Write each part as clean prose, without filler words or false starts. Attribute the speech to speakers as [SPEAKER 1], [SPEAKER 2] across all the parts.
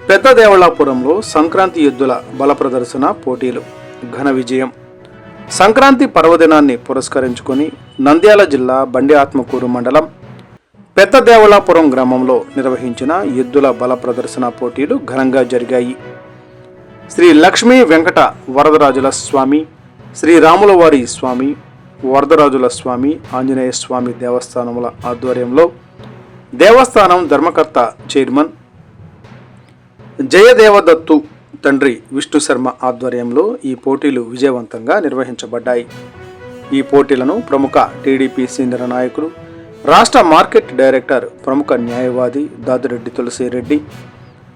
[SPEAKER 1] పెద్ద దేవళాపురంలో సంక్రాంతి ఎద్దుల బల ప్రదర్శన పోటీలు ఘన విజయం. సంక్రాంతి పర్వదినాన్ని పురస్కరించుకొని నంద్యాల జిల్లా బండి ఆత్మకూరు మండలం పెద్ద దేవళాపురం గ్రామంలో నిర్వహించిన ఎద్దుల బల ప్రదర్శన పోటీలు ఘనంగా జరిగాయి. శ్రీ లక్ష్మీ వెంకట వరదరాజుల స్వామి, శ్రీ రాములవారి స్వామి, వరదరాజుల స్వామి, ఆంజనేయ స్వామి దేవస్థానముల ఆధ్వర్యంలో దేవస్థానం ధర్మకర్త చైర్మన్ జయదేవదత్తు తండ్రి విష్ణు శర్మ ఆధ్వర్యంలో ఈ పోటీలు విజయవంతంగా నిర్వహించబడ్డాయి. ఈ పోటీలను ప్రముఖ టీడీపీ సీనియర్ నాయకులు, రాష్ట్ర మార్కెట్ డైరెక్టర్, ప్రముఖ న్యాయవాది దాదిరెడ్డి తులసిరెడ్డి,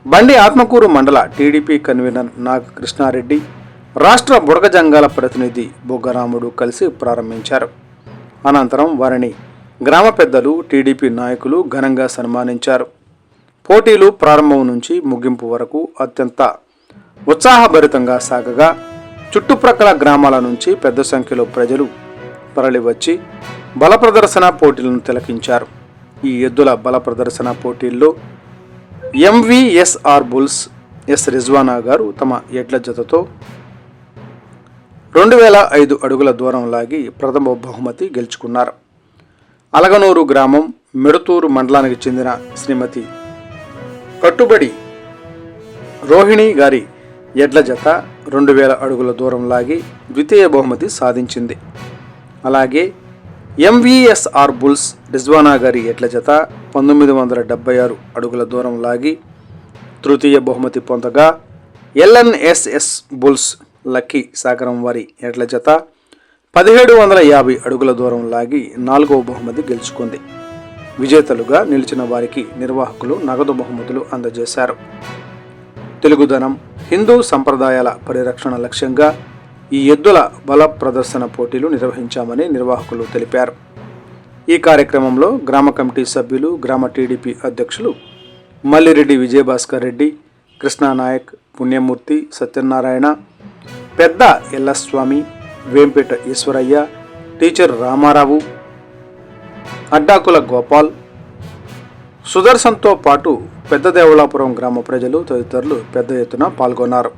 [SPEAKER 1] బండి ఆత్మకూరు మండల టీడీపీ కన్వీనర్ నాగ కృష్ణారెడ్డి, రాష్ట్ర బుడగ జంగాల ప్రతినిధి బొగ్గరాముడు కలిసి ప్రారంభించారు. అనంతరం వారిని గ్రామ పెద్దలు, టీడీపీ నాయకులు ఘనంగా సన్మానించారు. పోటీలు ప్రారంభం నుంచి ముగింపు వరకు అత్యంత ఉత్సాహభరితంగా సాగగా చుట్టుప్రక్కల గ్రామాల నుంచి పెద్ద సంఖ్యలో ప్రజలు తరలివచ్చి బల ప్రదర్శన పోటీలను తిలకించారు. ఈ ఎద్దుల బల ప్రదర్శన పోటీల్లో ఎంవీఎస్ఆర్ బుల్స్ ఎస్ రిజ్వానా గారు తమ ఎడ్ల జతతో 2005 అడుగుల దూరం లాగి ప్రథమ బహుమతి గెలుచుకున్నారు. అలగనూరు గ్రామం మెడుతూరు మండలానికి చెందిన శ్రీమతి కట్టుబడి రోహిణి గారి ఎడ్ల జత 2000 అడుగుల దూరం లాగి ద్వితీయ బహుమతి సాధించింది. అలాగే ఎంవీఎస్ఆర్ బుల్స్ రిజ్వానా గారి ఎడ్ల జత 1976 అడుగుల దూరం లాగి తృతీయ బహుమతి పొందగా, ఎల్ఎన్ఎస్ఎస్ బుల్స్ లక్కీ సాగరం వారి ఎడ్ల జత 1750 అడుగుల దూరం లాగి 4వ బహుమతి గెలుచుకుంది. విజేతలుగా నిలిచిన వారికి నిర్వాహకులు నగదు బహుమతులు అందజేశారు. తెలుగుదనం, హిందూ సంప్రదాయాల పరిరక్షణ లక్ష్యంగా ఈ ఎద్దుల బల ప్రదర్శన పోటీలు నిర్వహించామని నిర్వాహకులు తెలిపారు. ఈ కార్యక్రమంలో గ్రామ కమిటీ సభ్యులు, గ్రామ టీడీపీ అధ్యక్షులు మల్లిరెడ్డి విజయభాస్కర్ రెడ్డి, కృష్ణానాయక్, పుణ్యమూర్తి, సత్యనారాయణ, పెద్ద ఎల్లస్వామి, వేంపేట ఈశ్వరయ్య, టీచర్ రామారావు, అడ్డాకుల గోపాల్, సుదర్శన్తో పాటు పెద్ద దేవళాపురం గ్రామ ప్రజలు తదితరులు పెద్ద ఎత్తున పాల్గొన్నారు.